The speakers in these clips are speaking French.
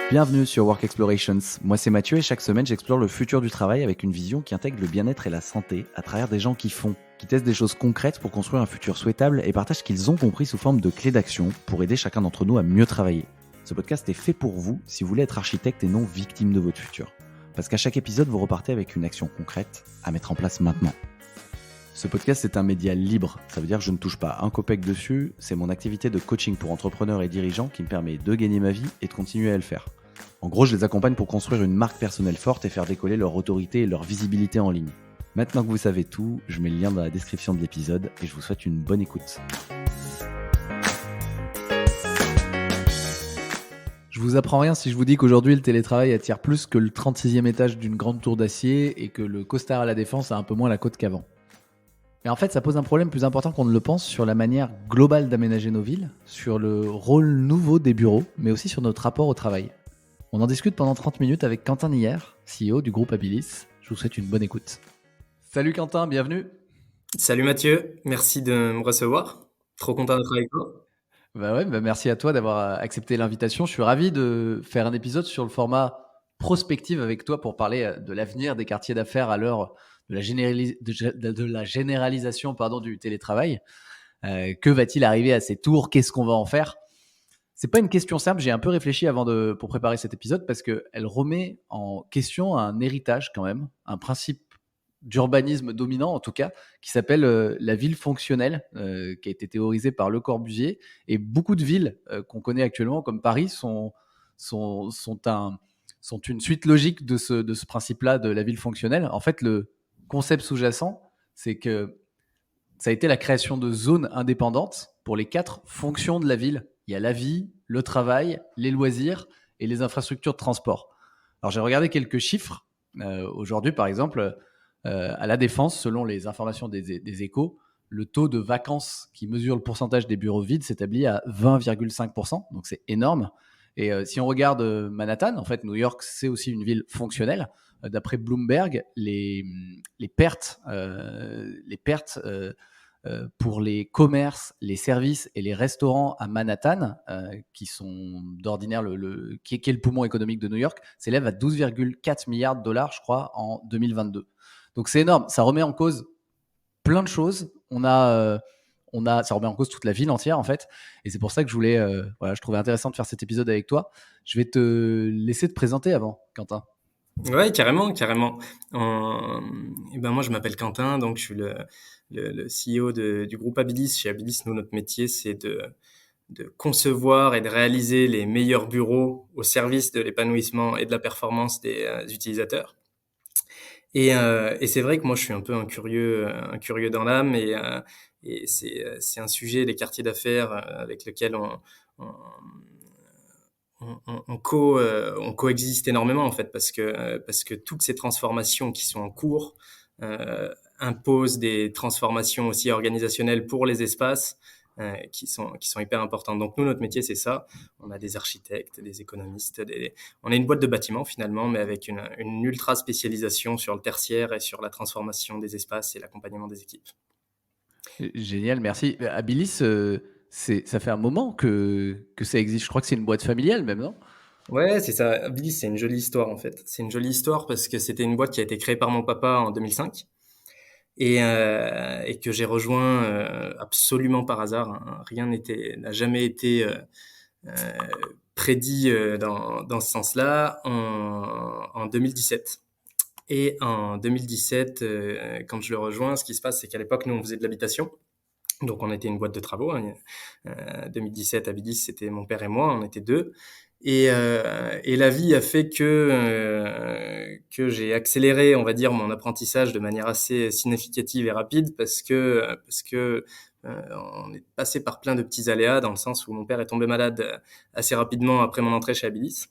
Bienvenue sur Work Explorations. Moi c'est Mathieu et chaque semaine j'explore le futur du travail avec une vision qui intègre le bien-être et la santé à travers des gens qui font, qui testent des choses concrètes pour construire un futur souhaitable et partagent ce qu'ils ont compris sous forme de clés d'action pour aider chacun d'entre nous à mieux travailler. Ce podcast est fait pour vous si vous voulez être architecte et non victime de votre futur. Parce qu'à chaque épisode vous repartez avec une action concrète à mettre en place maintenant. Ce podcast est un média libre, ça veut dire que je ne touche pas un copec dessus, c'est mon activité de coaching pour entrepreneurs et dirigeants qui me permet de gagner ma vie et de continuer à le faire. En gros, je les accompagne pour construire une marque personnelle forte et faire décoller leur autorité et leur visibilité en ligne. Maintenant que vous savez tout, je mets le lien dans la description de l'épisode et je vous souhaite une bonne écoute. Je vous apprends rien si je vous dis qu'aujourd'hui le télétravail attire plus que le 36e étage d'une grande tour d'acier et que le costard à la Défense a un peu moins la cote qu'avant. Mais en fait, ça pose un problème plus important qu'on ne le pense sur la manière globale d'aménager nos villes, sur le rôle nouveau des bureaux, mais aussi sur notre rapport au travail. On en discute pendant 30 minutes avec Quentin Nier, CEO du groupe Abilis. Je vous souhaite une bonne écoute. Salut Quentin, bienvenue. Salut Mathieu, merci de me recevoir. Trop content d'être avec toi. Merci à toi d'avoir accepté l'invitation. Je suis ravi de faire un épisode sur le format prospective avec toi pour parler de l'avenir des quartiers d'affaires à l'heure de la généralisation du télétravail. Que va-t-il arriver à ces tours? Qu'est-ce qu'on va en faire? C'est pas une question simple, j'ai un peu réfléchi pour préparer cet épisode parce qu'elle remet en question un héritage quand même, un principe d'urbanisme dominant en tout cas, qui s'appelle la ville fonctionnelle, qui a été théorisée par Le Corbusier. Et beaucoup de villes qu'on connaît actuellement, comme Paris, sont, sont, un, sont une suite logique de ce principe-là de la ville fonctionnelle. En fait, le concept sous-jacent, c'est que ça a été la création de zones indépendantes pour les 4 fonctions de la ville. Il y a la vie, le travail, les loisirs et les infrastructures de transport. Alors j'ai regardé quelques chiffres. Aujourd'hui, par exemple, à la Défense, selon les informations des Échos, le taux de vacances qui mesure le pourcentage des bureaux vides s'établit à 20,5%. Donc c'est énorme. Et si on regarde Manhattan, en fait, New York, c'est aussi une ville fonctionnelle. D'après Bloomberg, les pertes pour les commerces, les services et les restaurants à Manhattan, qui sont d'ordinaire qui est le poumon économique de New York, s'élèvent à 12,4 milliards de dollars, je crois, en 2022. Donc c'est énorme. Ça remet en cause plein de choses. Ça remet en cause toute la ville entière en fait. Et c'est pour ça que je trouvais intéressant de faire cet épisode avec toi. Je vais te laisser te présenter avant, Quentin. Ouais, carrément, carrément. Euh, et ben moi, je m'appelle Quentin, donc je suis le CEO du groupe Abilis. Chez Abilis, nous, notre métier, c'est de concevoir et de réaliser les meilleurs bureaux au service de l'épanouissement et de la performance des utilisateurs. Et c'est vrai que moi, je suis un peu un curieux dans l'âme, et c'est un sujet, les quartiers d'affaires, avec lequel on, on coexiste énormément en fait parce que toutes ces transformations qui sont en cours imposent des transformations aussi organisationnelles pour les espaces qui sont hyper importantes. Donc nous, notre métier, c'est ça. On a des architectes, des économistes, on est une boîte de bâtiment finalement, mais avec une ultra spécialisation sur le tertiaire et sur la transformation des espaces et l'accompagnement des équipes. Génial, merci. Abilis, ça fait un moment que ça existe. Je crois que c'est une boîte familiale même, non? Ouais, c'est ça. Billy, c'est une jolie histoire en fait. C'est une jolie histoire parce que c'était une boîte qui a été créée par mon papa en 2005 et que j'ai rejoint absolument par hasard, hein. N'a jamais été euh, prédit dans ce sens-là en 2017. Et en 2017, quand je le rejoins, ce qui se passe, c'est qu'à l'époque, nous, on faisait de l'habitation. Donc, on était une boîte de travaux, hein. 2017 à Bidis, c'était mon père et moi, on était deux. Et la vie a fait que j'ai accéléré, on va dire, mon apprentissage de manière assez significative et rapide parce que on est passé par plein de petits aléas dans le sens où mon père est tombé malade assez rapidement après mon entrée chez Abilis.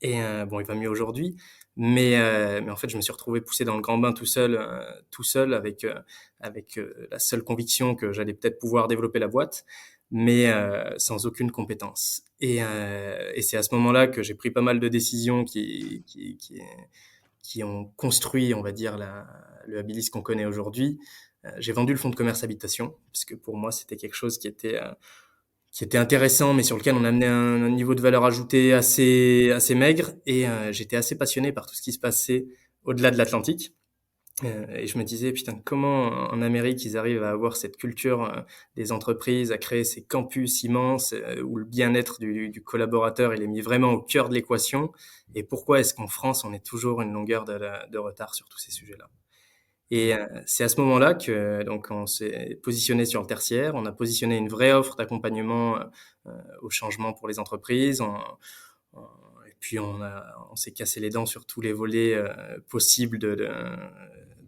Et bon, il va mieux aujourd'hui, mais en fait, je me suis retrouvé poussé dans le grand bain tout seul avec la seule conviction que j'allais peut-être pouvoir développer la boîte, mais sans aucune compétence. Et c'est à ce moment-là que j'ai pris pas mal de décisions qui ont construit, on va dire, le Habilis qu'on connaît aujourd'hui. J'ai vendu le fonds de commerce habitation, parce que pour moi, c'était quelque chose qui était qui était intéressant, mais sur lequel on amenait un niveau de valeur ajoutée assez maigre. Et j'étais assez passionné par tout ce qui se passait au-delà de l'Atlantique. Et je me disais, putain, comment en Amérique ils arrivent à avoir cette culture des entreprises, à créer ces campus immenses où le bien-être du collaborateur il est mis vraiment au cœur de l'équation. Et pourquoi est-ce qu'en France on est toujours une longueur de retard sur tous ces sujets-là? Et c'est à ce moment-là que donc on s'est positionné sur le tertiaire, on a positionné une vraie offre d'accompagnement au changement pour les entreprises. Et puis on s'est cassé les dents sur tous les volets possibles de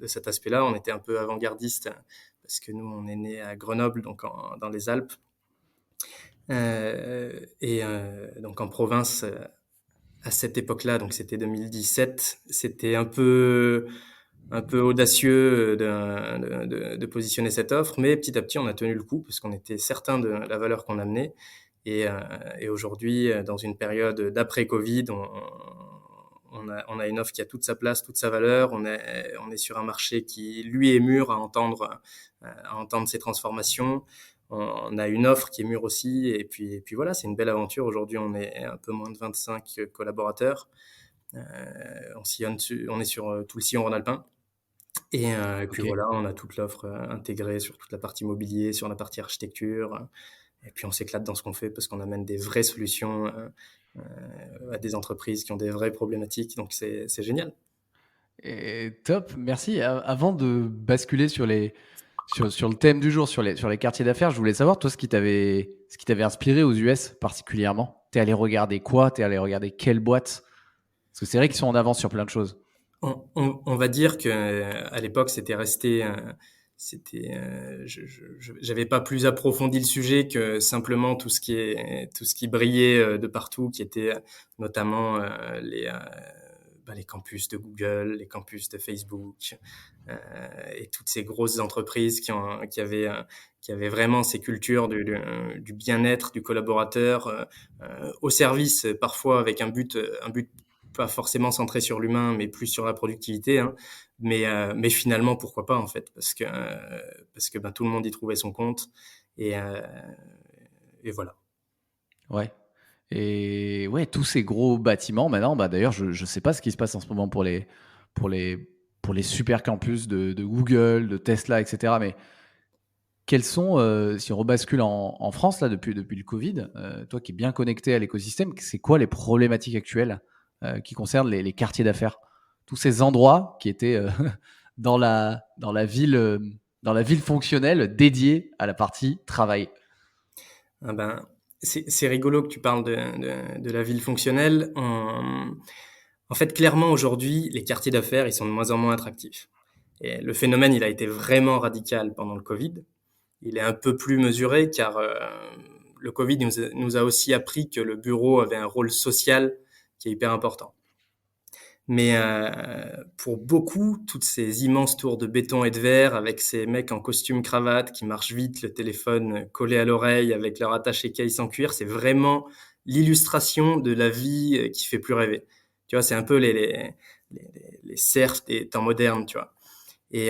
cet aspect-là. On était un peu avant-gardiste parce que nous on est né à Grenoble, donc dans les Alpes, donc en province. À cette époque-là, donc c'était 2017, c'était un peu audacieux de positionner cette offre, mais petit à petit, on a tenu le coup parce qu'on était certain de la valeur qu'on amenait. Et aujourd'hui, dans une période d'après-Covid, on a une offre qui a toute sa place, toute sa valeur. On est sur un marché qui, lui, est mûr à entendre ces transformations. On a une offre qui est mûre aussi. Et puis voilà, c'est une belle aventure. Aujourd'hui, on est un peu moins de 25 collaborateurs. On est sur tout le sillon rhône-alpin. Et puis Ok. voilà, on a toute l'offre intégrée sur toute la partie mobilier, sur la partie architecture. Et puis on s'éclate dans ce qu'on fait parce qu'on amène des vraies solutions à des entreprises qui ont des vraies problématiques. Donc c'est génial. Et top, merci. Avant de basculer sur le thème du jour, sur les quartiers d'affaires, je voulais savoir, toi, ce qui t'avait inspiré aux US particulièrement. T'es allé regarder quoi? T'es allé regarder quelle boîte? Parce que c'est vrai qu'ils sont en avance sur plein de choses. On va dire que à l'époque, j'avais pas plus approfondi le sujet que simplement tout ce qui brillait de partout, qui était notamment les campus de Google, les campus de Facebook, euh, et toutes ces grosses entreprises qui avaient vraiment ces cultures du bien-être du collaborateur au service, parfois avec un but pas forcément centré sur l'humain, mais plus sur la productivité. Hein. Mais finalement, pourquoi pas en fait, parce que ben, tout le monde y trouvait son compte et, euh, et voilà. Ouais. Et ouais, tous ces gros bâtiments maintenant, bah d'ailleurs, je sais pas ce qui se passe en ce moment pour les, pour les super campus de Google, de Tesla, etc. Mais quels sont, si on rebascule en France, là, depuis le Covid, toi qui es bien connecté à l'écosystème, c'est quoi les problématiques actuelles qui concernent les quartiers d'affaires? Tous ces endroits qui étaient dans la ville fonctionnelle dédiée à la partie travail. Ah ben, c'est rigolo que tu parles de la ville fonctionnelle. En fait, clairement, aujourd'hui, les quartiers d'affaires, ils sont de moins en moins attractifs. Et le phénomène, il a été vraiment radical pendant le Covid. Il est un peu plus mesuré car le Covid nous a aussi appris que le bureau avait un rôle social qui est hyper important. Mais pour beaucoup, toutes ces immenses tours de béton et de verre avec ces mecs en costume cravate qui marchent vite, le téléphone collé à l'oreille avec leur attaché case en cuir, c'est vraiment l'illustration de la vie qui fait plus rêver. Tu vois, c'est un peu les serfs des temps modernes, tu vois. Et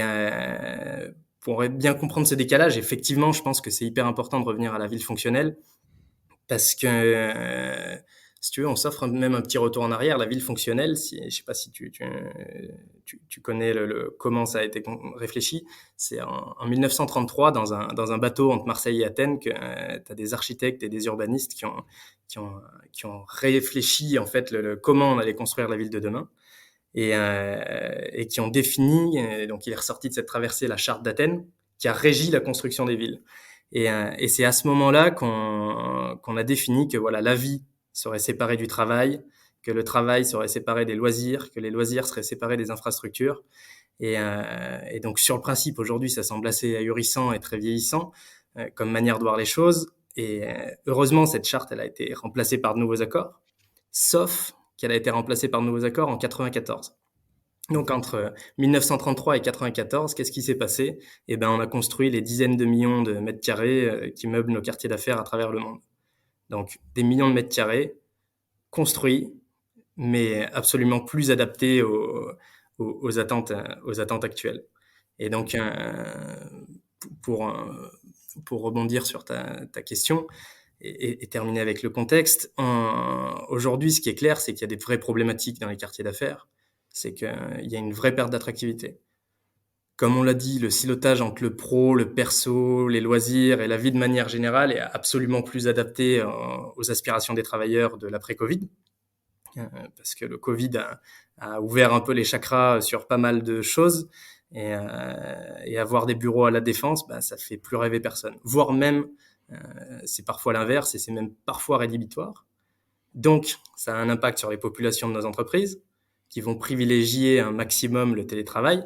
pour bien comprendre ce décalage, effectivement, je pense que c'est hyper important de revenir à la ville fonctionnelle parce que, si tu veux, on s'offre même un petit retour en arrière. La ville fonctionnelle, je sais pas si tu connais comment ça a été réfléchi. C'est en 1933, dans un bateau entre Marseille et Athènes, que tu as des architectes et des urbanistes qui ont, qui ont réfléchi en fait comment on allait construire la ville de demain et qui ont défini, donc il est ressorti de cette traversée la charte d'Athènes, qui a régi la construction des villes. Et c'est à ce moment-là qu'on a défini que voilà, la vie serait séparée du travail, que le travail serait séparé des loisirs, que les loisirs seraient séparés des infrastructures. Et donc sur le principe, aujourd'hui, ça semble assez ahurissant et très vieillissant comme manière de voir les choses. Et heureusement, cette charte, elle a été remplacée par de nouveaux accords, sauf qu'elle a été remplacée par de nouveaux accords en 94. Donc entre 1933 et 94, qu'est-ce qui s'est passé? Eh ben, on a construit les dizaines de millions de mètres carrés qui meublent nos quartiers d'affaires à travers le monde. Donc des millions de mètres carrés construits, mais absolument plus adaptés aux attentes actuelles. Et donc pour rebondir sur ta question, et terminer avec le contexte. Aujourd'hui, ce qui est clair, c'est qu'il y a des vraies problématiques dans les quartiers d'affaires. C'est qu'il y a une vraie perte d'attractivité. Comme on l'a dit, le silotage entre le pro, le perso, les loisirs et la vie de manière générale est absolument plus adapté aux aspirations des travailleurs de l'après-Covid. Parce que le Covid a ouvert un peu les chakras sur pas mal de choses. Et avoir des bureaux à la Défense, ça fait plus rêver personne. Voire même, c'est parfois l'inverse et c'est même parfois rédhibitoire. Donc, ça a un impact sur les populations de nos entreprises qui vont privilégier un maximum le télétravail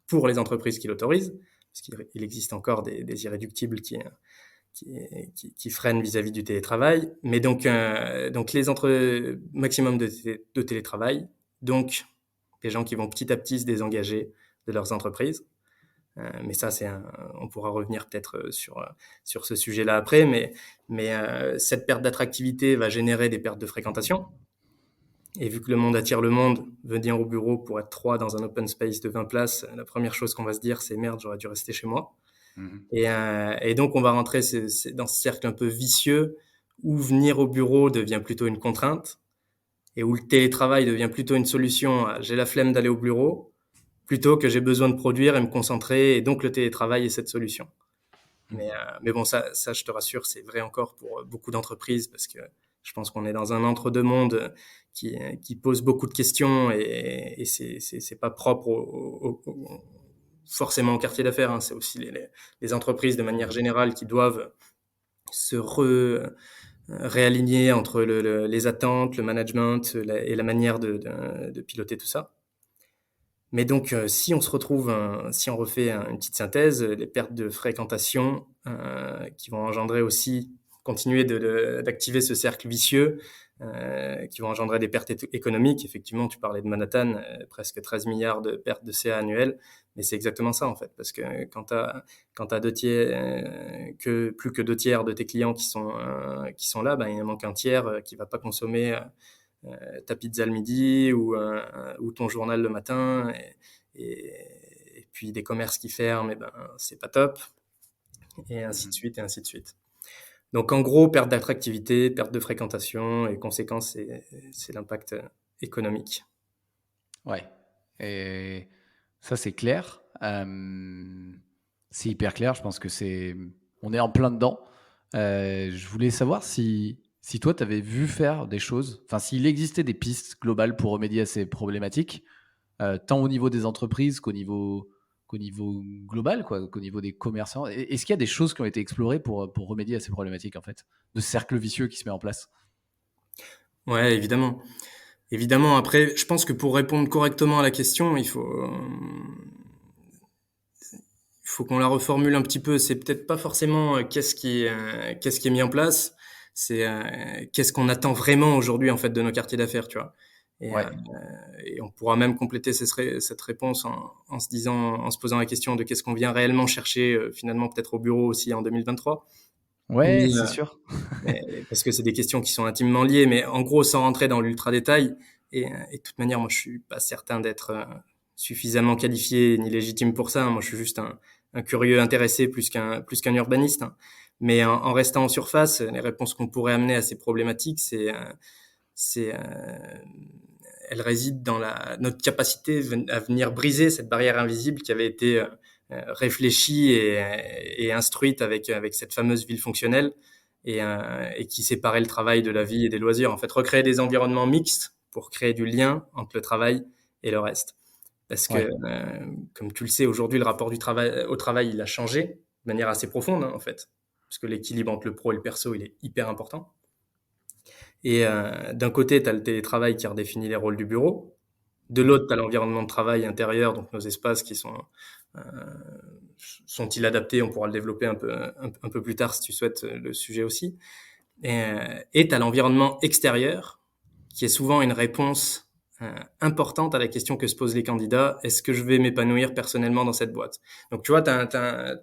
pour les entreprises qui l'autorisent, parce qu'il existe encore des irréductibles qui freinent vis-à-vis du télétravail. Mais donc les maximum de télétravail, donc des gens qui vont petit à petit se désengager de leurs entreprises. Mais ça, on pourra revenir peut-être sur ce sujet-là après. Mais cette perte d'attractivité va générer des pertes de fréquentation. Et vu que le monde attire le monde, venir au bureau pour être 3 dans un open space de 20 places, la première chose qu'on va se dire, c'est merde, j'aurais dû rester chez moi. Et donc, on va rentrer dans ce cercle un peu vicieux où venir au bureau devient plutôt une contrainte et où le télétravail devient plutôt une solution à j'ai la flemme d'aller au bureau plutôt que j'ai besoin de produire et me concentrer, et donc le télétravail est cette solution. Mais bon, ça, je te rassure, c'est vrai encore pour beaucoup d'entreprises parce que je pense qu'on est dans un entre-deux-mondes qui pose beaucoup de questions et c'est pas propre forcément au quartier d'affaires, hein. C'est aussi les entreprises de manière générale qui doivent se réaligner entre les attentes, le management et la manière de piloter tout ça. Mais donc, si on refait une petite synthèse, les pertes de fréquentation qui vont engendrer aussi, continuer d'activer ce cercle vicieux, qui vont engendrer des pertes économiques. Effectivement, tu parlais de Manhattan, presque 13 milliards de pertes de CA annuelles, mais c'est exactement ça en fait, parce que quand t'as plus que 2 tiers de tes clients qui sont là, il en manque un tiers qui va pas consommer ta pizza le midi ou ton journal le matin et puis des commerces qui ferment, c'est pas top, et ainsi de suite et ainsi de suite. Donc en gros, perte d'attractivité, perte de fréquentation et conséquence, c'est l'impact économique. Ouais. Et ça, c'est clair. C'est hyper clair. Je pense que on est en plein dedans. Je voulais savoir si toi, tu avais vu faire des choses, enfin, s'il existait des pistes globales pour remédier à ces problématiques, tant au niveau des entreprises qu'au niveau global, quoi, qu'au niveau des commerçants. Est-ce qu'il y a des choses qui ont été explorées pour remédier à ces problématiques, en fait, de ce cercle vicieux qui se met en place? Ouais, évidemment. Évidemment, après, je pense que pour répondre correctement à la question, il faut qu'on la reformule un petit peu. C'est peut-être pas forcément qu'est-ce qui est mis en place, c'est qu'est-ce qu'on attend vraiment aujourd'hui en fait de nos quartiers d'affaires, tu vois. Et, Ouais. et on pourra même compléter cette réponse en se posant la question de qu'est-ce qu'on vient réellement chercher finalement peut-être au bureau aussi en 2023. Ouais, Mais, c'est sûr. parce que c'est des questions qui sont intimement liées, mais en gros, sans rentrer dans l'ultra détail, et de toute manière, moi, je suis pas certain d'être suffisamment qualifié ni légitime pour ça. Moi, je suis juste un curieux intéressé plus qu'un urbaniste, hein. Mais en restant en surface, les réponses qu'on pourrait amener à ces problématiques, elles résident dans notre capacité à venir briser cette barrière invisible qui avait été réfléchie et instruite avec cette fameuse ville fonctionnelle et qui séparait le travail de la vie et des loisirs. En fait, recréer des environnements mixtes pour créer du lien entre le travail et le reste. Parce que, Ouais. comme tu le sais, aujourd'hui, le rapport au travail, il a changé de manière assez profonde, hein, en fait. Parce que l'équilibre entre le pro et le perso, il est hyper important. Et d'un côté, tu as le télétravail qui redéfinit les rôles du bureau. De l'autre, tu as l'environnement de travail intérieur, donc nos espaces qui sont-ils adaptés? On pourra le développer un peu plus tard si tu souhaites le sujet aussi. Et tu as l'environnement extérieur qui est souvent une réponse importante à la question que se posent les candidats. Est-ce que je vais m'épanouir personnellement dans cette boîte? Donc, tu vois, t'as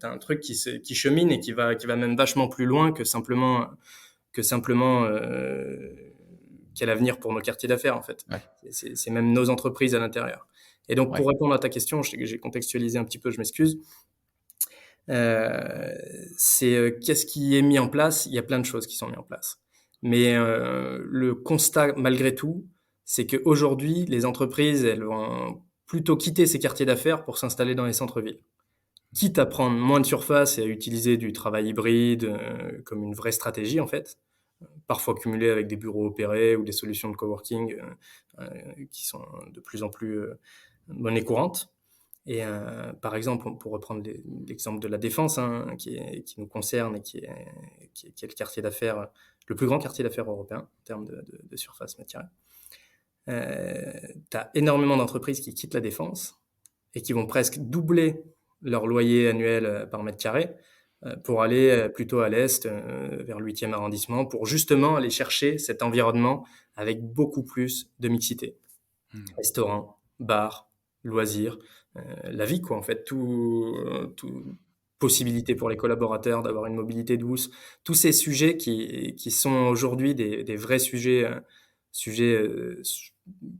un truc qui chemine et qui va même vachement plus loin que simplement quel avenir pour nos quartiers d'affaires, en fait. Ouais. C'est même nos entreprises à l'intérieur. Et donc, Ouais. pour répondre à ta question, je sais que j'ai contextualisé un petit peu, je m'excuse. C'est qu'est-ce qui est mis en place? Il y a plein de choses qui sont mises en place. Mais le constat, malgré tout, c'est qu'aujourd'hui, les entreprises, elles vont plutôt quitter ces quartiers d'affaires pour s'installer dans les centres-villes. Quitte à prendre moins de surface et à utiliser du travail hybride comme une vraie stratégie, en fait, parfois cumulé avec des bureaux opérés ou des solutions de coworking qui sont de plus en plus monnaie courante. Et par exemple, pour reprendre l'exemple de la Défense, hein, qui nous concerne et qui est le quartier d'affaires, le plus grand quartier d'affaires européen en termes de surface mètre carré. Tu as énormément d'entreprises qui quittent la Défense et qui vont presque doubler leur loyer annuel par mètre carré pour aller plutôt à l'est, vers le 8e arrondissement, pour justement aller chercher cet environnement avec beaucoup plus de mixité. Restaurants, bars, loisirs, la vie, quoi, en fait, tout possibilité pour les collaborateurs d'avoir une mobilité douce, tous ces sujets qui sont aujourd'hui des vrais sujets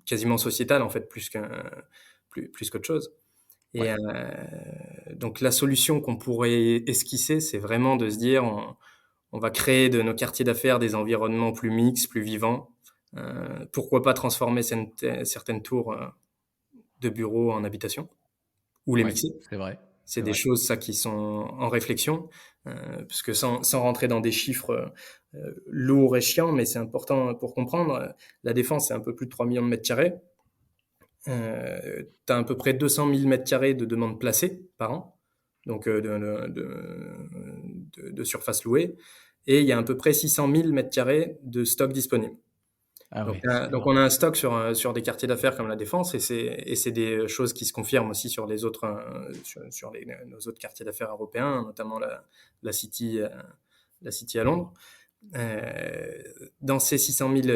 quasiment sociétal, en fait, plus qu'autre chose. Et Ouais. donc la solution qu'on pourrait esquisser, c'est vraiment de se dire, on va créer de nos quartiers d'affaires des environnements plus mixtes, plus vivants. Pourquoi pas transformer certaines tours de bureaux en habitation ou les Ouais, mixer. c'est vrai. C'est C'est des vrai. choses, ça, qui sont en réflexion, parce que sans rentrer dans des chiffres lourds et chiants, mais c'est important pour comprendre, la Défense, c'est un peu plus de 3 millions de mètres carrés. Tu as à peu près 200 000 mètres carrés de demandes placées par an, donc de surface louée, et il y a à peu près 600 000 mètres carrés de stock disponible. Ah Donc, ouais, c'est donc énorme. on a un stock sur des quartiers d'affaires comme la Défense, et c'est des choses qui se confirment aussi sur les autres, sur nos autres quartiers d'affaires européens, notamment la City, la City à Londres. Dans ces 600 000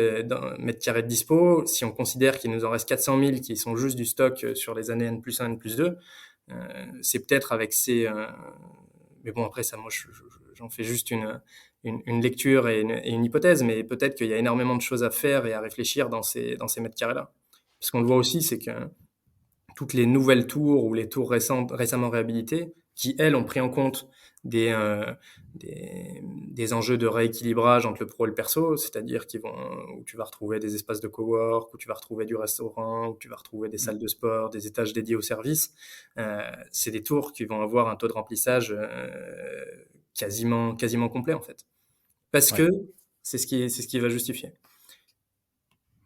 mètres carrés de dispo, si on considère qu'il nous en reste 400 000 qui sont juste du stock sur les années N+1, N+2, c'est peut-être avec ces... mais bon, après ça, moi, j'en fais juste une lecture et une hypothèse, mais peut-être qu'il y a énormément de choses à faire et à réfléchir dans ces mètres carrés-là. Parce qu'on le voit aussi, c'est que toutes les nouvelles tours ou les tours récemment réhabilitées, qui, elles, ont pris en compte des, euh, des enjeux de rééquilibrage entre le pro et le perso, c'est-à-dire où tu vas retrouver des espaces de cowork, où tu vas retrouver du restaurant, où tu vas retrouver des Mm. salles de sport, des étages dédiés aux services. C'est des tours qui vont avoir un taux de remplissage quasiment complet, en fait. Parce Ouais. que c'est ce qui va justifier.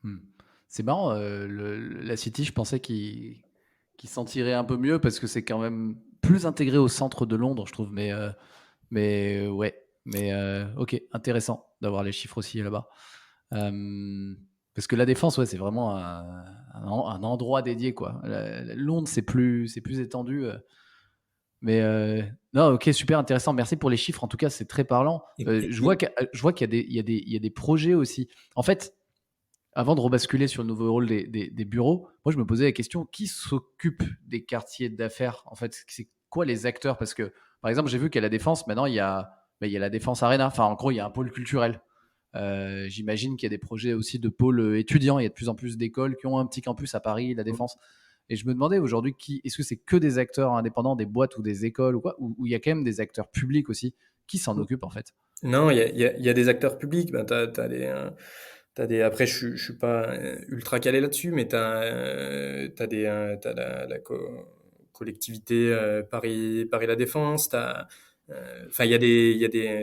Mm. C'est marrant, la City, je pensais qu'il s'en tirait un peu mieux parce que c'est quand même plus intégré au centre de Londres, je trouve. Mais ouais. Mais ok, intéressant d'avoir les chiffres aussi là-bas. Parce que la Défense, ouais, c'est vraiment un endroit dédié, quoi. Londres, c'est plus étendu. Non, ok, super intéressant. Merci pour les chiffres. En tout cas, c'est très parlant. Et, Je vois et- qu'il y a des projets aussi. En fait, avant de rebasculer sur le nouveau rôle des bureaux, moi, je me posais la question, qui s'occupe des quartiers d'affaires? En fait, c'est quoi les acteurs? Parce que, par exemple, j'ai vu qu'à la Défense, maintenant, il y a la Défense Arena. Enfin, en gros, il y a un pôle culturel. J'imagine qu'il y a des projets aussi de pôles étudiants. Il y a de plus en plus d'écoles qui ont un petit campus à Paris, la Défense. Et je me demandais aujourd'hui, est-ce que c'est que des acteurs indépendants, des boîtes ou des écoles ou quoi, ou il y a quand même des acteurs publics aussi qui s'en occupent en fait? non, il y a des acteurs publics. Ben, après, je suis pas ultra calé là-dessus, mais t'as collectivité Paris La Défense. Enfin,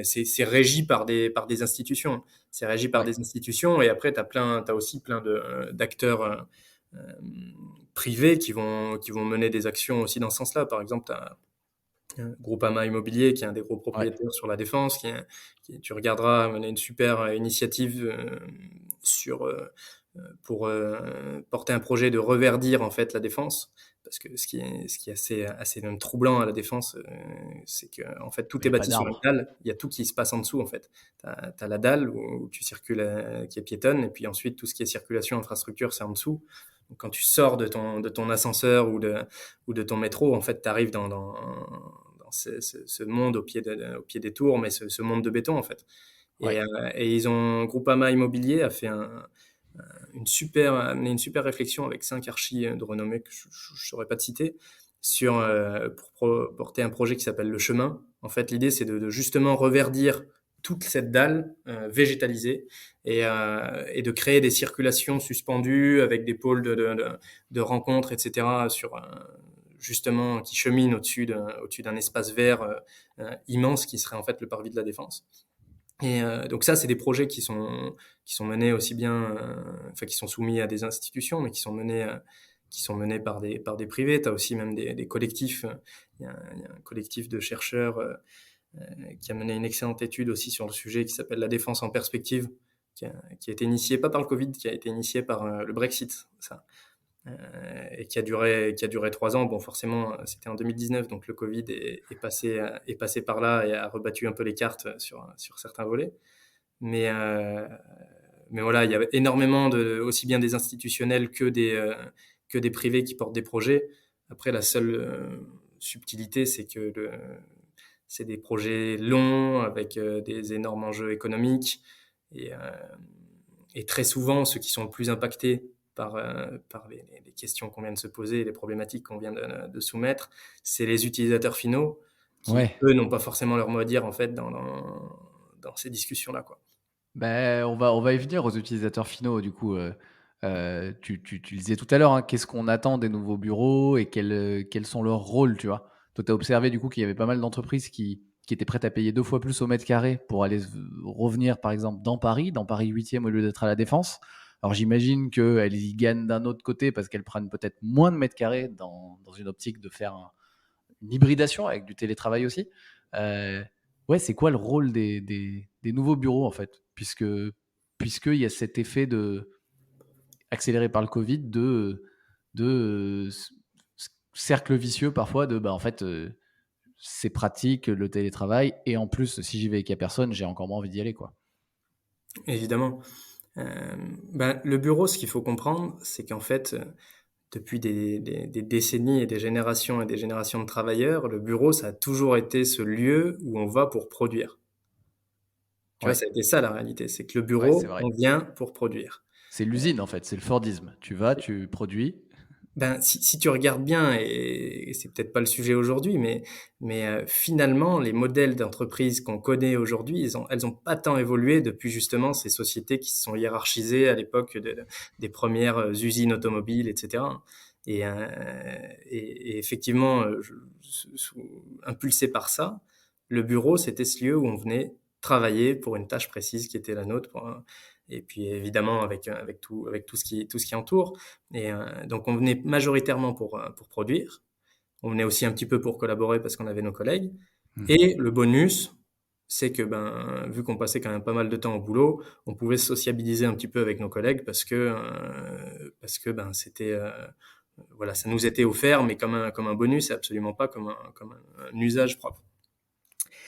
c'est régi par des institutions. C'est régi par Ouais, des institutions, et après, t'as aussi plein d'acteurs euh, privés qui vont mener des actions aussi dans ce sens-là. Par exemple, t'as Groupama Immobilier, qui est un des gros ouais, propriétaires sur la Défense, tu regarderas, mener une super initiative pour porter un projet de reverdir en fait la Défense. Parce que ce qui est assez même troublant à la Défense, c'est que en fait il tout n'y est a pas bâti sur une d'arbres. dalle. Il y a tout qui se passe en dessous en fait. T'as la dalle où tu circules, qui est piétonne, et puis ensuite tout ce qui est circulation, infrastructure, c'est en dessous. Donc quand tu sors de ton ascenseur ou de ton métro, en fait, tu arrives dans ce monde au pied des tours, mais ce monde de béton, en fait. Ouais, Et Groupama Immobilier a fait amené une super réflexion avec 5 archis de renommée que je ne saurais pas te citer, pour porter un projet qui s'appelle Le Chemin. En fait, l'idée, c'est de justement reverdir toute cette dalle végétalisée et de créer des circulations suspendues avec des pôles de rencontres, etc., justement, qui cheminent au-dessus d'un espace vert immense qui serait en fait le parvis de la Défense. Et donc ça, c'est des projets qui sont menés aussi bien, enfin qui sont soumis à des institutions, mais qui sont menés par des privés. Tu as aussi même des collectifs. Il y a un collectif de chercheurs qui a mené une excellente étude aussi sur le sujet qui s'appelle La défense en perspective, qui a été initiée pas par le Covid, qui a été initiée par le Brexit, ça. Et qui a duré 3 ans. Bon, forcément, c'était en 2019, donc le Covid est passé par là et a rebattu un peu les cartes sur certains volets. Mais, euh, mais voilà, il y a énormément aussi bien des institutionnels que des privés qui portent des projets. Après, la seule subtilité, c'est que c'est des projets longs avec des énormes enjeux économiques. Et, euh, et très souvent, ceux qui sont le plus impactés par les questions qu'on vient de se poser et les problématiques qu'on vient de soumettre, c'est les utilisateurs finaux qui, Ouais. eux, n'ont pas forcément leur mot à dire en fait dans ces discussions-là, quoi. Ben, on va y venir aux utilisateurs finaux, du coup. Tu le disais tout à l'heure, hein, qu'est-ce qu'on attend des nouveaux bureaux et quels sont leurs rôles, tu vois. Toi, tu as observé du coup qu'il y avait pas mal d'entreprises qui étaient prêtes à payer 2 fois plus au mètre carré pour aller revenir, par exemple, dans Paris 8e au lieu d'être à la Défense. Alors j'imagine qu'elles y gagnent d'un autre côté parce qu'elles prennent peut-être moins de mètres carrés dans une optique de faire une hybridation avec du télétravail aussi. Euh, ouais, c'est quoi le rôle des nouveaux bureaux en fait, puisqu'il y a cet effet accéléré par le Covid de cercle vicieux parfois de bah en fait c'est pratique le télétravail et en plus si j'y vais et qu'il y a personne j'ai encore moins envie d'y aller quoi. Évidemment. Euh, le bureau, ce qu'il faut comprendre, c'est qu'en fait, depuis des décennies et des générations de travailleurs, le bureau, ça a toujours été ce lieu où on va pour produire. Tu vois, Ouais, ça a été ça la réalité, c'est que le ouais, c'est bureau, vrai. on vient pour produire. C'est l'usine en fait, c'est le Fordisme. Tu vas, tu produis. Si tu regardes bien, et c'est peut-être pas le sujet aujourd'hui, mais finalement, les modèles d'entreprise qu'on connaît aujourd'hui, elles ont pas tant évolué depuis justement ces sociétés qui se sont hiérarchisées à l'époque des premières usines automobiles, etc. Et, euh, et effectivement, impulsé par ça, le bureau, c'était ce lieu où on venait travailler pour une tâche précise qui était la nôtre, et puis évidemment avec tout ce qui entoure. Et donc on venait majoritairement pour produire. On venait aussi un petit peu pour collaborer parce qu'on avait nos collègues. Mhm. Et le bonus, c'est que vu qu'on passait quand même pas mal de temps au boulot, on pouvait se sociabiliser un petit peu avec nos collègues parce que c'était voilà, ça nous était offert, mais comme un bonus, et absolument pas comme un usage propre.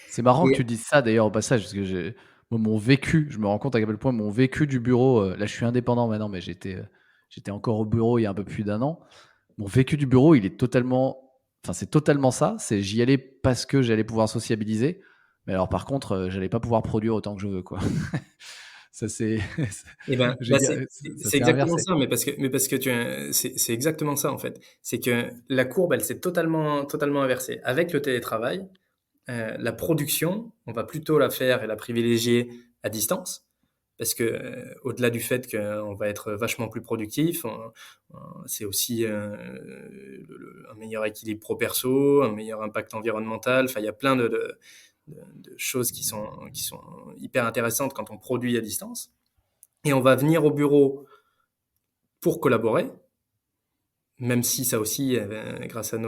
C'est marrant que Et tu dises ça d'ailleurs au passage, parce que moi, mon vécu, je me rends compte à quel point mon vécu du bureau, là je suis indépendant maintenant, mais j'étais encore au bureau il y a un peu plus d'un an. Mon vécu du bureau, il est totalement, enfin c'est totalement ça, c'est j'y allais parce que j'allais pouvoir sociabiliser, mais alors par contre, j'allais pas pouvoir produire autant que je veux, quoi. Ça c'est, Eh ben, ça c'est s'est exactement inversé. ça, mais parce que c'est exactement ça en fait. C'est que la courbe, elle s'est totalement inversée. Avec le télétravail, la production, on va plutôt la faire et la privilégier à distance, parce que au-delà du fait qu'on va être vachement plus productif, c'est aussi un meilleur équilibre pro-perso, un meilleur impact environnemental. Enfin, il y a plein de choses qui sont hyper intéressantes quand on produit à distance. Et on va venir au bureau pour collaborer, même si ça aussi, grâce à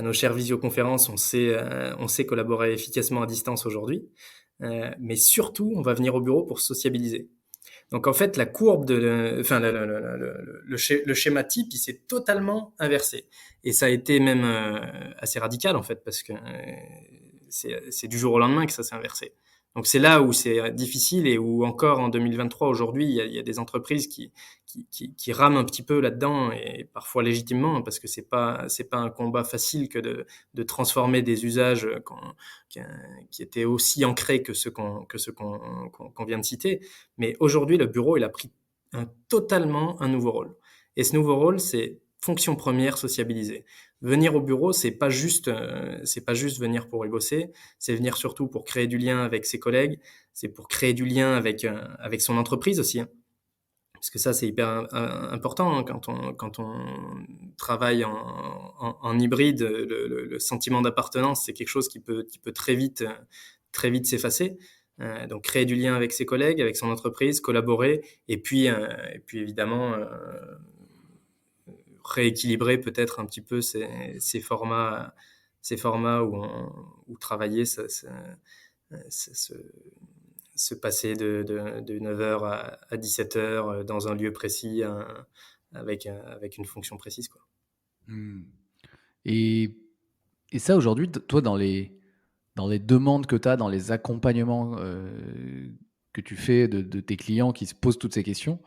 nos chères visioconférences, on sait collaborer efficacement à distance aujourd'hui. Mais surtout, on va venir au bureau pour sociabiliser. Donc en fait, la courbe enfin le schéma type, il s'est totalement inversé. Et ça a été même assez radical en fait, parce que c'est du jour au lendemain que ça s'est inversé. Donc c'est là où c'est difficile et où encore en 2023 aujourd'hui, il y a des entreprises qui rament un petit peu là-dedans et parfois légitimement parce que c'est pas un combat facile que de transformer des usages qui étaient aussi ancrés que ceux qu'on vient de citer. Mais aujourd'hui, le bureau, il a pris totalement un nouveau rôle. Et ce nouveau rôle, c'est fonction première, sociabiliser. Venir au bureau, c'est pas juste venir pour y bosser, c'est venir surtout pour créer du lien avec ses collègues, c'est pour créer du lien avec son entreprise aussi, hein. Parce que ça, c'est hyper important, hein, quand on travaille en hybride, le sentiment d'appartenance, c'est quelque chose qui peut très vite s'effacer. Donc créer du lien avec ses collègues, avec son entreprise, collaborer, et puis évidemment rééquilibrer peut-être un petit peu ces formats où travailler, se passer de 9h à 17h dans un lieu précis, avec une fonction précise, quoi. Hmm. Et, et ça, aujourd'hui, toi, dans les demandes que tu as, dans les accompagnements que tu fais de tes clients qui se posent toutes ces questions,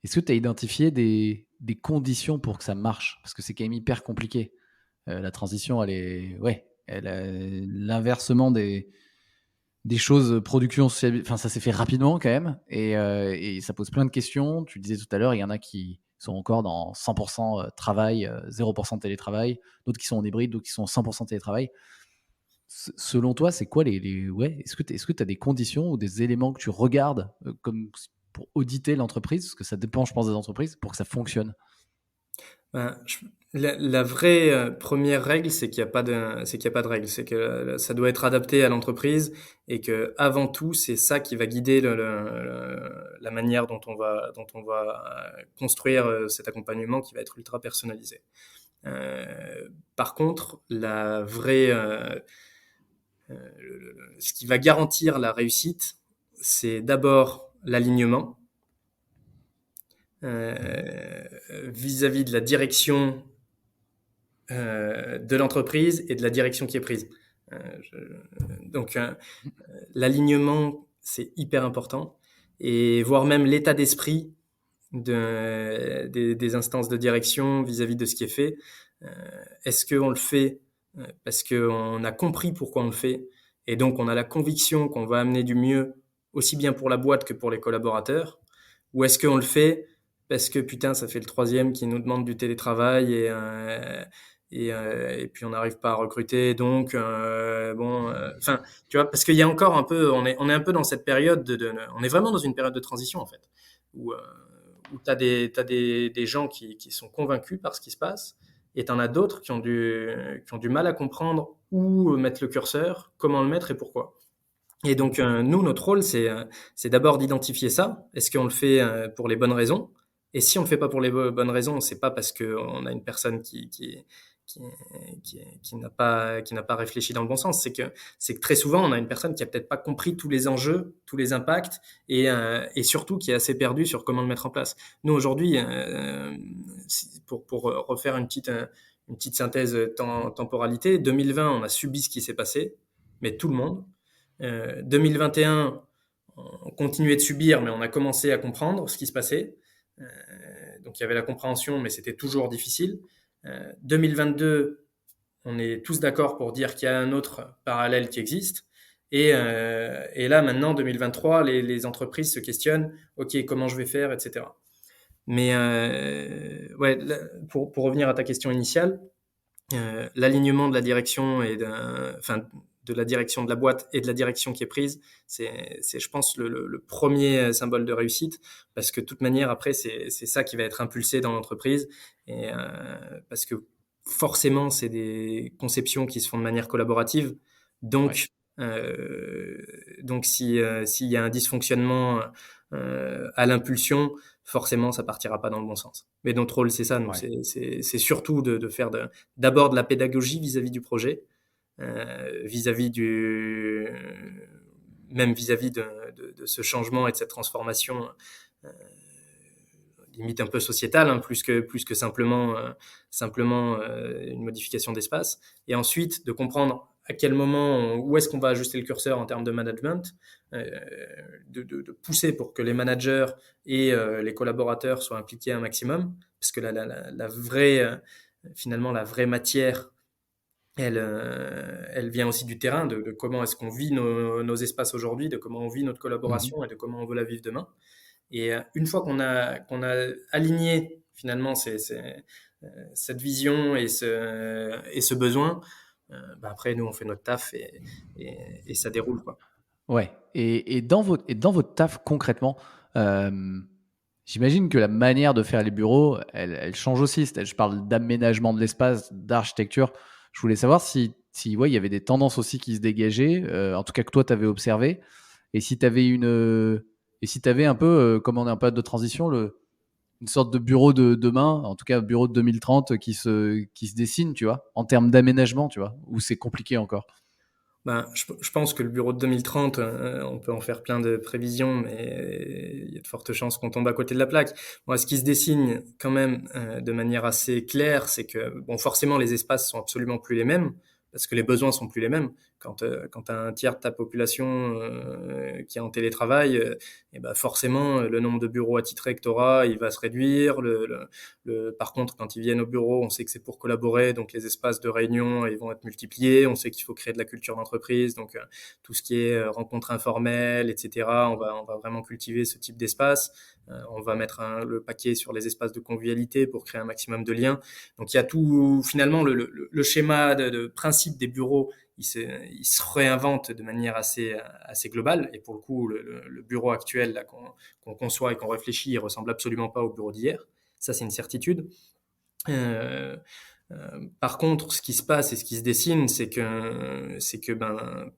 est-ce que tu as identifié des conditions pour que ça marche? Parce que c'est quand même hyper compliqué. La transition, elle est, ouais, l'inversement des choses, production, enfin, ça s'est fait rapidement quand même, et ça pose plein de questions. Tu disais tout à l'heure, il y en a qui sont encore dans 100% travail, 0% télétravail, d'autres qui sont en hybride, d'autres qui sont en 100% télétravail. Selon toi, c'est quoi ouais, est-ce que tu as des conditions ou des éléments que tu regardes comme pour auditer l'entreprise? Parce que ça dépend, je pense, des entreprises, pour que ça fonctionne. Ben, la vraie première règle, c'est qu'il n'y a pas de règle. C'est que ça doit être adapté à l'entreprise, et que avant tout, c'est ça qui va guider la manière dont on va construire cet accompagnement qui va être ultra personnalisé. Par contre, ce qui va garantir la réussite, c'est d'abord l'alignement vis-à-vis de la direction de l'entreprise et de la direction qui est prise. Donc, l'alignement, c'est hyper important, et voire même l'état d'esprit des instances de direction vis-à-vis de ce qui est fait. Est-ce qu'on le fait parce qu'on a compris pourquoi on le fait, et donc on a la conviction qu'on va amener du mieux aussi bien pour la boîte que pour les collaborateurs, ou est-ce qu'on le fait parce que putain, ça fait le troisième qui nous demande du télétravail, et puis on n'arrive pas à recruter, donc enfin, tu vois, parce qu'il y a encore un peu, on est un peu dans cette période on est vraiment dans une période de transition en fait, où t'as des gens qui sont convaincus par ce qui se passe, et t'en as d'autres qui ont du mal à comprendre où mettre le curseur, comment le mettre et pourquoi. Et donc, nous, notre rôle, c'est d'abord d'identifier ça. Est-ce qu'on le fait pour les bonnes raisons? Et si on le fait pas pour les bonnes raisons, c'est pas parce qu'on a une personne qui, qui n'a pas réfléchi dans le bon sens. C'est que très souvent, on a une personne qui a peut-être pas compris tous les enjeux, tous les impacts, et surtout qui est assez perdue sur comment le mettre en place. Nous, aujourd'hui, pour refaire une petite synthèse temporalité, 2020, on a subi ce qui s'est passé, mais tout le monde. 2021, on continuait de subir, mais on a commencé à comprendre ce qui se passait. Donc il y avait la compréhension, mais c'était toujours difficile. 2022, on est tous d'accord pour dire qu'il y a un autre parallèle qui existe. Et là, maintenant, 2023, les entreprises se questionnent, OK, comment je vais faire, etc. Mais ouais, pour revenir à ta question initiale, l'alignement de la direction de la direction de la boîte et de la direction qui est prise, c'est je pense le premier symbole de réussite, parce que de toute manière après c'est ça qui va être impulsé dans l'entreprise, et parce que forcément c'est des conceptions qui se font de manière collaborative, donc s'il y a un dysfonctionnement à l'impulsion, forcément ça partira pas dans le bon sens. Mais notre rôle, c'est ça, nous, c'est surtout de faire d'abord de la pédagogie vis-à-vis du projet, vis-à-vis même vis-à-vis de ce changement et de cette transformation, limite un peu sociétale, hein, plus que simplement une modification d'espace. Et ensuite, de comprendre à quel moment, où est-ce qu'on va ajuster le curseur en termes de management, de pousser pour que les managers et les collaborateurs soient impliqués un maximum, parce que finalement, la vraie matière, elle vient aussi du terrain, de comment est-ce qu'on vit nos espaces aujourd'hui, de comment on vit notre collaboration et de comment on veut la vivre demain. Et une fois qu'on a aligné finalement cette vision et ce besoin, après, nous, on fait notre taf et ça déroule, quoi. Ouais. Et dans votre taf concrètement, j'imagine que la manière de faire les bureaux, elle change aussi. Je parle d'aménagement de l'espace, d'architecture. Je voulais savoir si ouais, il y avait des tendances aussi qui se dégageaient, en tout cas que toi, tu avais observé. Et si tu avais et si tu avais un peu, comme on est en période de transition, une sorte de bureau de demain, en tout cas bureau de 2030 qui se dessine, tu vois, en termes d'aménagement, tu vois, où c'est compliqué encore. Je pense que le bureau de 2030, on peut en faire plein de prévisions, mais il y a de fortes chances qu'on tombe à côté de la plaque. Moi, ce qui se dessine quand même de manière assez claire, c'est que, bon, forcément, les espaces sont absolument plus les mêmes, parce que les besoins sont plus les mêmes. Quand tu as un tiers de ta population qui est en télétravail, et ben forcément, le nombre de bureaux attitrés que tu auras, il va se réduire. Par contre, quand ils viennent au bureau, on sait que c'est pour collaborer, donc les espaces de réunion, ils vont être multipliés. On sait qu'il faut créer de la culture d'entreprise, donc tout ce qui est rencontres informelles, etc. On va vraiment cultiver ce type d'espace. On va mettre le paquet sur les espaces de convivialité pour créer un maximum de liens. Donc il y a tout, finalement, le schéma de principe des bureaux, il se réinvente de manière assez globale. Et pour le coup, le bureau actuel là, qu'on conçoit et qu'on réfléchit, il ressemble absolument pas au bureau d'hier. Ça, c'est une certitude. Euh, Par contre, ce qui se passe et ce qui se dessine, c'est que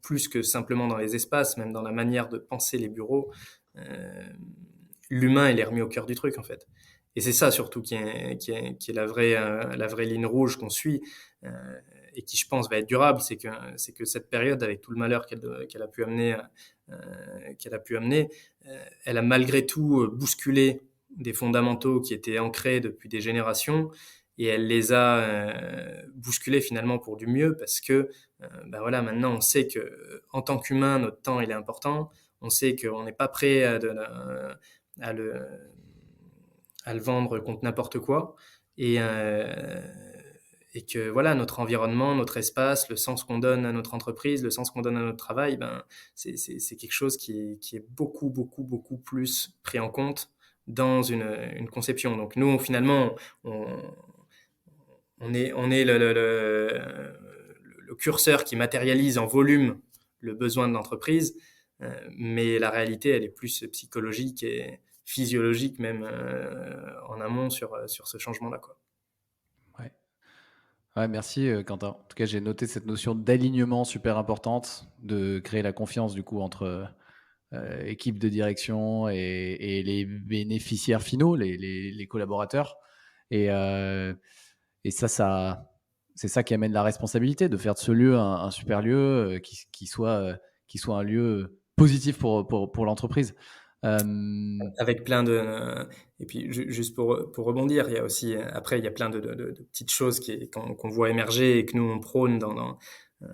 plus que simplement dans les espaces, même dans la manière de penser les bureaux, euh, l'humain il est remis au cœur du truc en fait. Et c'est ça surtout qui est la vraie ligne rouge qu'on suit euh, et qui, je pense, va être durable, c'est que cette période, avec tout le malheur qu'elle a pu amener, elle a malgré tout bousculé des fondamentaux qui étaient ancrés depuis des générations et elle les a bousculés finalement pour du mieux parce que voilà, maintenant on sait que en tant qu'humain notre temps il est important, on sait qu'on n'est pas prêt à le, à le vendre contre n'importe quoi et et que voilà, notre environnement, notre espace, le sens qu'on donne à notre entreprise, le sens qu'on donne à notre travail, c'est quelque chose qui est beaucoup, beaucoup, beaucoup plus pris en compte dans une conception. Donc nous, finalement, on, on est le curseur qui matérialise en volume le besoin de l'entreprise, mais la réalité, elle est plus psychologique et physiologique même en amont sur ce changement-là, quoi. Ouais. Ouais, merci Quentin. En tout cas, j'ai noté cette notion d'alignement super importante, de créer la confiance du coup entre équipe de direction et les bénéficiaires finaux, les collaborateurs. Et, euh, et c'est ça qui amène la responsabilité de faire de ce lieu un super lieu qui soit un lieu positif pour l'entreprise. Euh, Avec plein de et puis juste pour rebondir, il y a aussi après il y a plein de petites choses qu'on voit émerger et que nous on prône euh,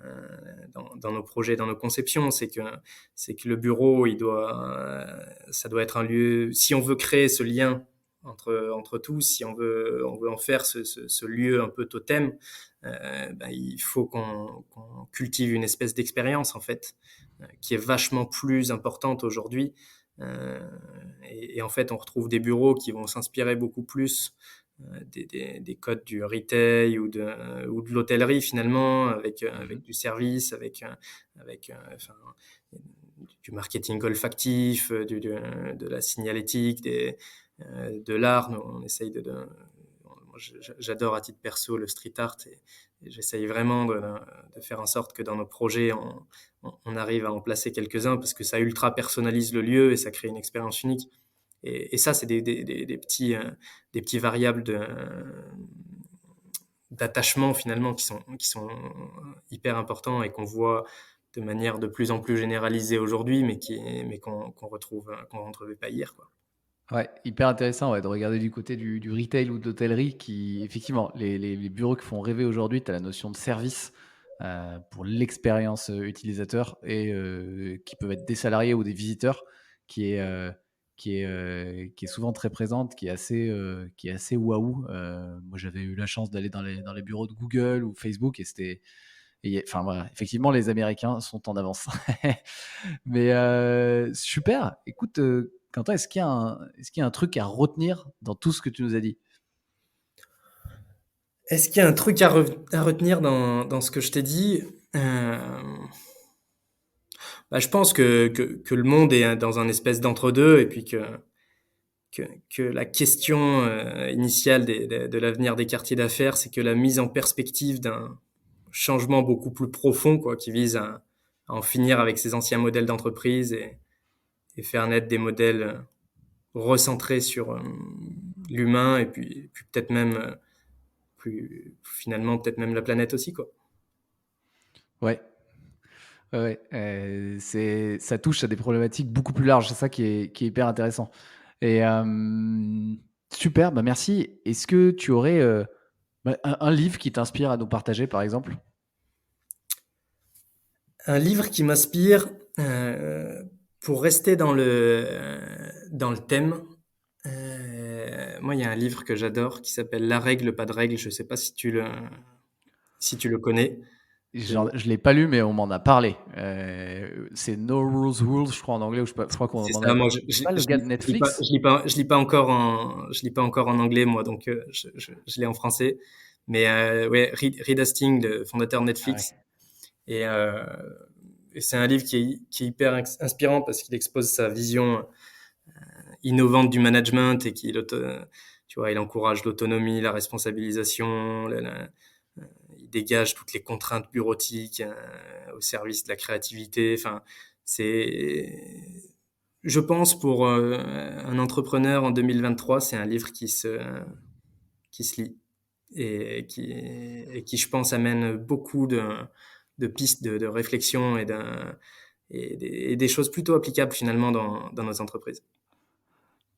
dans nos projets, dans nos conceptions, c'est que le bureau ça doit être un lieu, si on veut créer ce lien entre tous, si on veut en faire ce lieu un peu totem, il faut qu'on cultive une espèce d'expérience en fait qui est vachement plus importante aujourd'hui. Euh, et en fait, on retrouve des bureaux qui vont s'inspirer beaucoup plus des codes du retail ou de l'hôtellerie finalement, avec mhm, du service, enfin, du marketing olfactif, de la signalétique, de l'art. On essaye moi, j'adore à titre perso le street art et j'essaye vraiment de faire en sorte que dans nos projets, on arrive à en placer quelques-uns parce que ça ultra personnalise le lieu et ça crée une expérience unique. Et ça, c'est des petits variables d'attachement finalement qui sont hyper importants et qu'on voit de manière de plus en plus généralisée aujourd'hui, mais qu'on retrouvait pas hier, quoi. ouais, hyper intéressant ouais, de regarder du côté du retail ou de l'hôtellerie qui, effectivement, les bureaux qui font rêver aujourd'hui, tu as la notion de service pour l'expérience utilisateur et qui peuvent être des salariés ou des visiteurs qui est, qui est souvent très présente, qui est assez waouh. Moi, j'avais eu la chance d'aller dans les bureaux de Google ou Facebook et c'était. Enfin voilà, effectivement, les Américains sont en avance. Mais super. Écoute, Quentin, est-ce qu'il y a un truc à retenir dans tout ce que tu nous as dit? Est-ce qu'il y a un truc à retenir dans ce que je t'ai dit? Je pense que le monde est dans un espèce d'entre-deux et puis que, que la question initiale de l'avenir des quartiers d'affaires, c'est que la mise en perspective d'un changement beaucoup plus profond, quoi, qui vise à en finir avec ces anciens modèles d'entreprise et faire naître des modèles recentrés sur l'humain et puis peut-être même finalement peut-être même la planète aussi, quoi. Ouais. Ouais, ça touche à des problématiques beaucoup plus larges. C'est ça qui est hyper intéressant. Et super, bah merci. Est-ce que tu aurais un livre qui t'inspire à nous partager, par exemple? Un livre qui m'inspire, pour rester dans le thème, moi, il y a un livre que j'adore qui s'appelle La règle, pas de règle. Je sais pas si tu le connais. Je l'ai pas lu, mais on m'en a parlé. C'est No Rules Rules, je crois en anglais, ou je crois qu'on C'est en ça. a. Moi, C'est pas le gars de Netflix? je lis pas encore en anglais, moi, donc je l'ai en français. Mais ouais, Reed Hastings, le fondateur de Ah ouais. Netflix, et, euh, et c'est un livre qui est hyper inspirant parce qu'il expose sa vision innovante du management et tu vois, il encourage l'autonomie, la responsabilisation, il dégage toutes les contraintes bureautiques au service de la créativité. Enfin, c'est, je pense pour un entrepreneur en 2023, c'est un livre qui se lit et qui, je pense, amène beaucoup de pistes de réflexion et des choses plutôt applicables finalement dans nos entreprises.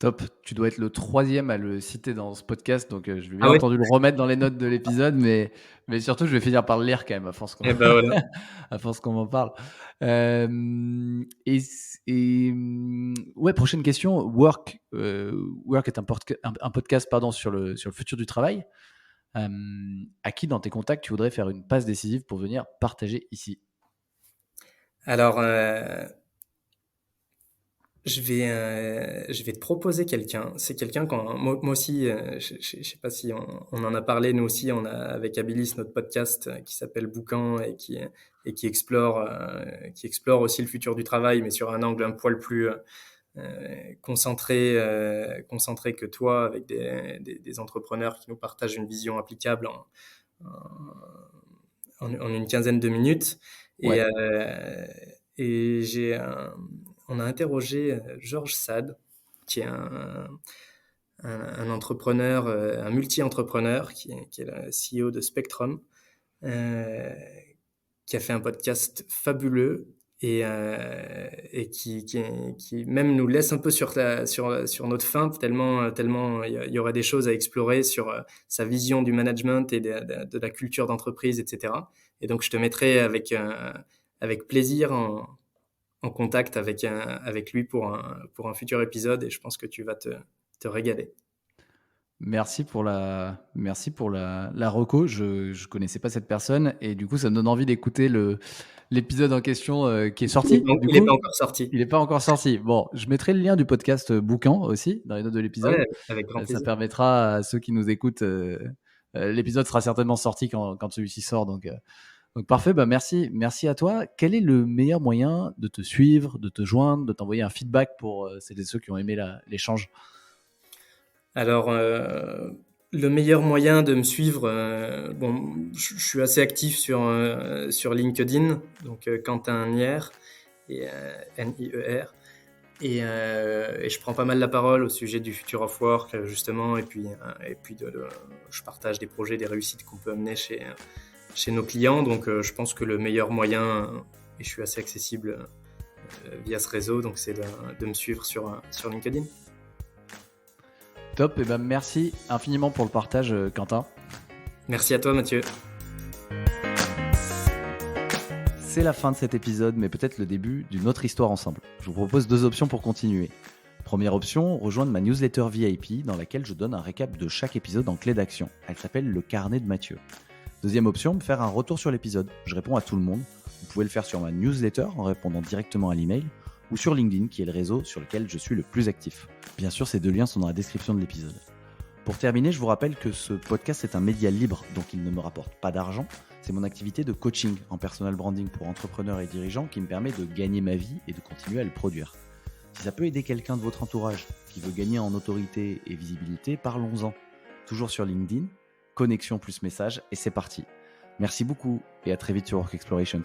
Top. Tu dois être le troisième à le citer dans ce podcast, donc je vais Ah bien ouais? entendu le remettre dans les notes de l'épisode, mais surtout, je vais finir par le lire quand même, à force qu'on Eh ben voilà. à force qu'on m'en parle. Ouais, prochaine question. Work est un podcast pardon, sur le futur du travail. À qui dans tes contacts tu voudrais faire une passe décisive pour venir partager ici? Alors, je vais te proposer quelqu'un. C'est quelqu'un moi aussi, je sais pas si on en a parlé, nous aussi, on a avec Abilis notre podcast qui s'appelle Boucan et qui explore aussi le futur du travail, mais sur un angle un poil plus concentré que toi, avec des entrepreneurs qui nous partagent une vision applicable en une quinzaine de minutes. Et, Ouais. euh, et on a interrogé Georges Sade, qui est un entrepreneur, un multi-entrepreneur, qui est le CEO de Spectrum, euh, qui a fait un podcast fabuleux et qui même nous laisse un peu sur notre faim, tellement il y aurait des choses à explorer sur sa vision du management et de la culture d'entreprise, etc. Et donc, je te mettrai avec plaisir en contact avec lui pour un futur épisode et je pense que tu vas te régaler. Merci pour la reco. Je connaissais pas cette personne et du coup, ça me donne envie d'écouter l'épisode en question qui est sorti. Du Il est coup, pas encore sorti. il n'est pas encore sorti. Bon, je mettrai le lien du podcast Boucan aussi dans les notes de l'épisode. Ouais, avec grand Ça plaisir. permettra à ceux qui nous écoutent. L'épisode sera certainement sorti quand celui-ci sort. Donc parfait, bah merci à toi. Quel est le meilleur moyen de te suivre, de te joindre, de t'envoyer un feedback pour celles et ceux qui ont aimé l'échange? Alors, le meilleur moyen de me suivre, bon, je suis assez actif sur LinkedIn, donc Quentin Nier, Nier, et je prends pas mal la parole au sujet du Future of Work, justement, et puis je partage des projets, des réussites qu'on peut amener chez nos clients, donc je pense que le meilleur moyen, et je suis assez accessible via ce réseau, donc c'est de me suivre sur LinkedIn. Top, et ben merci infiniment pour le partage, Quentin. Merci à toi, Mathieu. C'est la fin de cet épisode, mais peut-être le début d'une autre histoire ensemble. Je vous propose 2 options pour continuer. Première option, rejoindre ma newsletter VIP dans laquelle je donne un récap de chaque épisode en clé d'action. Elle s'appelle le carnet de Mathieu. Deuxième option, me faire un retour sur l'épisode. Je réponds à tout le monde. Vous pouvez le faire sur ma newsletter en répondant directement à l'email ou sur LinkedIn qui est le réseau sur lequel je suis le plus actif. Bien sûr, ces 2 liens sont dans la description de l'épisode. Pour terminer, je vous rappelle que ce podcast est un média libre, donc il ne me rapporte pas d'argent. C'est mon activité de coaching en personal branding pour entrepreneurs et dirigeants qui me permet de gagner ma vie et de continuer à le produire. Si ça peut aider quelqu'un de votre entourage qui veut gagner en autorité et visibilité, parlons-en. Toujours sur LinkedIn, connexion plus message, et c'est parti. Merci beaucoup et à très vite sur Work Explorations.